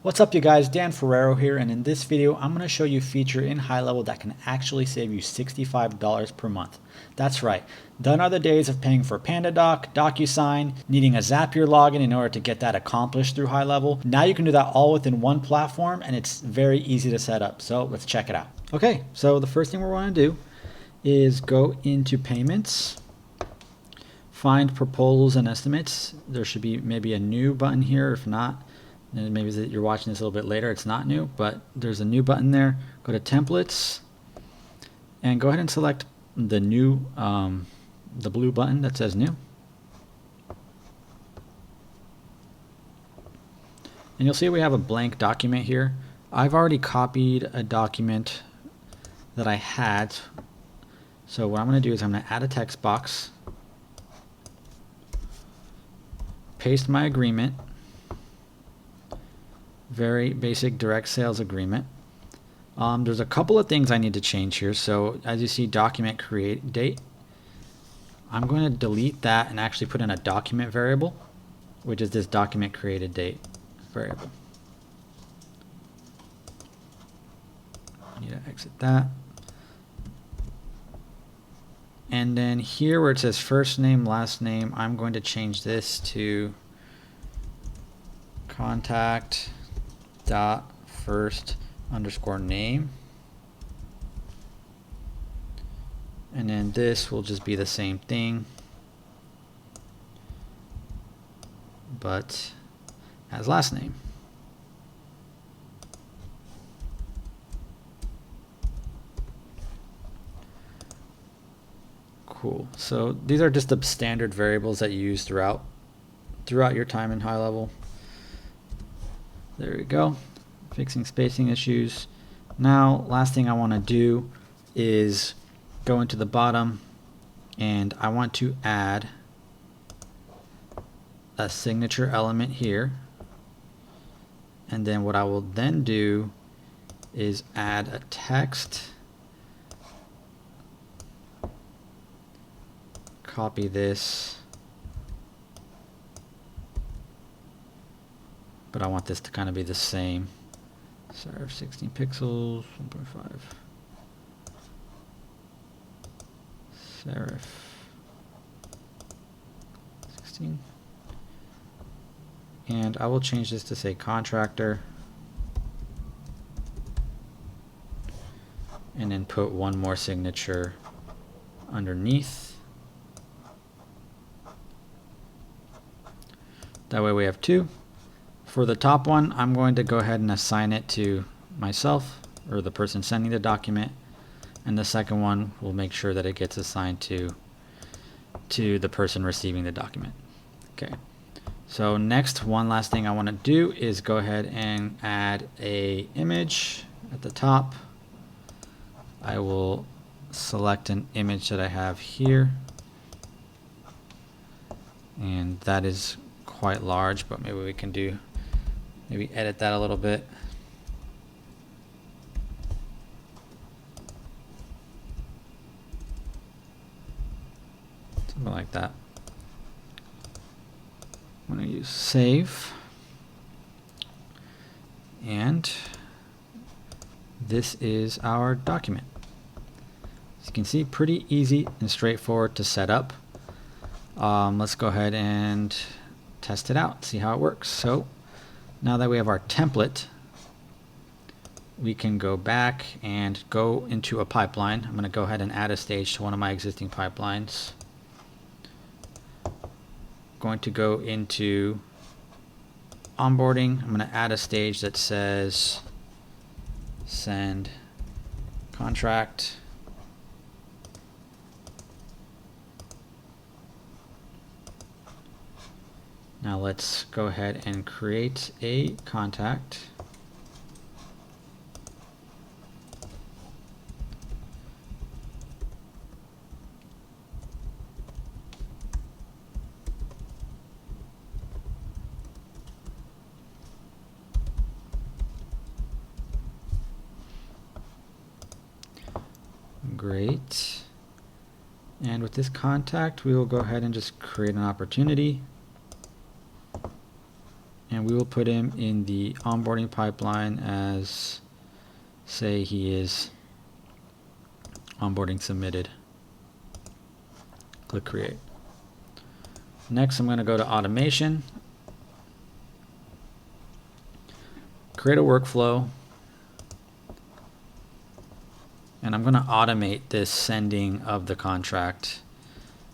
What's up you guys, Dan Ferrero here, and in this video I'm going to show you a feature in HighLevel that can actually save you $65 per month. That's right, done are the days of paying for PandaDoc, Docusign, needing a Zapier login in order to get that accomplished through HighLevel. Now you can do that all within one platform and it's very easy to set up, so let's check it out. Okay, so the first thing we want to do is go into payments, find proposals and estimates. There should be maybe a new button here. If not, and maybe you're watching this a little bit later, it's not new, but there's a new button there. Go to templates and go ahead and select the new the blue button that says new, and you'll see we have a blank document here. I've already copied a document that I had, so what I'm going to do is I'm going to add a text box, paste my agreement, very basic direct sales agreement. There's a couple of things I need to change here. So as you see, document create date, I'm going to delete that and actually put in a document variable, which is this document created date variable. I need to exit that. And then here where it says first name, last name, I'm going to change this to contact dot first underscore name, and then this will just be the same thing but as last name. Cool. So these are just the standard variables that you use throughout your time in HighLevel. There we go, fixing spacing issues. Now, last thing I want to do is go into the bottom and I want to add a signature element here. And then what I will then do is add a text, copy this, but I want this to kind of be the same. Serif 16 pixels, 1.5. Serif 16. And I will change this to say contractor. And then put one more signature underneath. That way we have two. For the top one, I'm going to go ahead and assign it to myself, or the person sending the document, and the second one will make sure that it gets assigned to the person receiving the document. Okay. So next, one last thing I want to do is go ahead and add a image at the top. I will select an image that I have here, and that is quite large, but maybe we can maybe edit that a little bit. Something like that. I'm going to use save. And this is our document. As you can see, pretty easy and straightforward to set up. Let's go ahead and test it out, see how it works. So now that we have our template, we can go back and go into a pipeline. I'm going to go ahead and add a stage to one of my existing pipelines. Going to go into onboarding. I'm going to add a stage that says send contract. Now let's go ahead and create a contact. Great. And with this contact, we will go ahead and just create an opportunity. and we will put him in the onboarding pipeline as, say he is onboarding submitted. Click create. Next, I'm going to go to automation, create a workflow, and I'm going to automate this sending of the contract.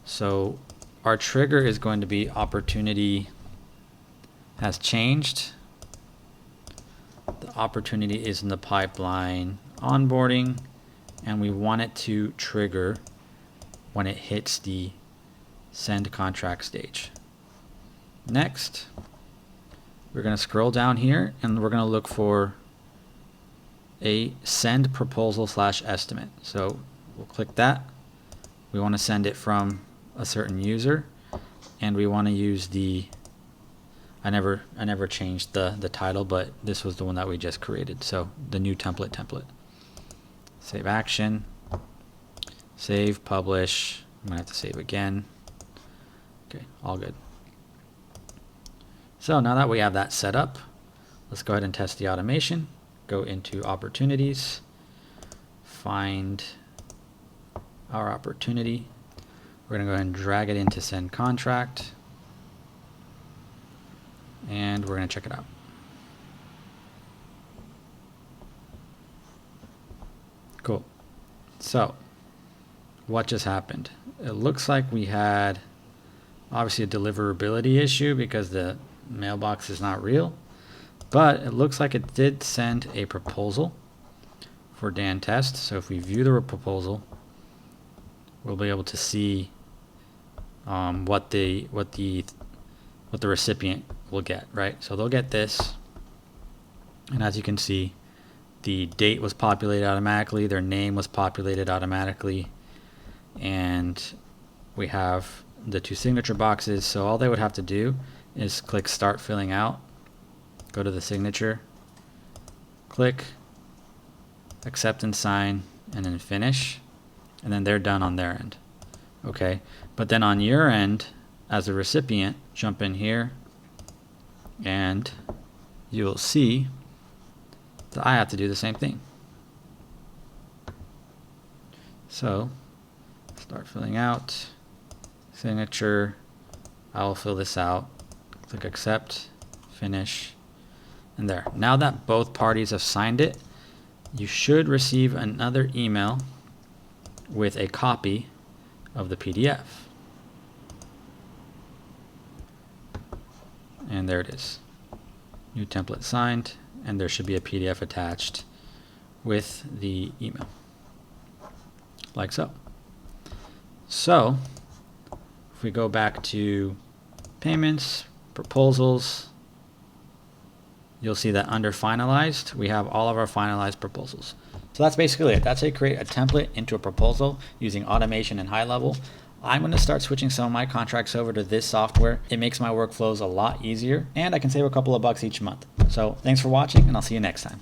So our trigger is going to be opportunity has changed. The opportunity is in the pipeline onboarding, and we want it to trigger when it hits the send contract stage. Next, we're going to scroll down here and we're going to look for a send proposal / estimate. So we'll click that. We want to send it from a certain user, and we want to use the, I never changed the title, but this was the one that we just created. So the new template. Save action, save, publish. I'm gonna have to save again. Okay, all good. So now that we have that set up, let's go ahead and test the automation. Go into opportunities, find our opportunity. We're gonna go ahead and drag it into send contract, and we're gonna check it out. Cool. So what just happened? It looks like we had obviously a deliverability issue because the mailbox is not real, but it looks like it did send a proposal for Dan test. So if we view the proposal, we'll be able to see what the recipient will get, right? So they'll get this, and as you can see, the date was populated automatically, their name was populated automatically, and we have the 2 signature boxes. So all they would have to do is click start filling out, go to the signature, click accept and sign, and then finish, and then they're done on their end. Okay, but then on your end as a recipient, jump in here and you'll see that I have to do the same thing. So start filling out, signature, I will fill this out, click accept, finish, and there. Now that both parties have signed it, you should receive another email with a copy of the PDF. And there it is. New template signed, and there should be a PDF attached with the email. Like so. So, if we go back to payments, proposals, you'll see that under finalized, we have all of our finalized proposals. So that's basically it. That's how you create a template into a proposal using automation and HighLevel. I'm going to start switching some of my contracts over to this software. It makes my workflows a lot easier, and I can save a couple of bucks each month. So thanks for watching, and I'll see you next time.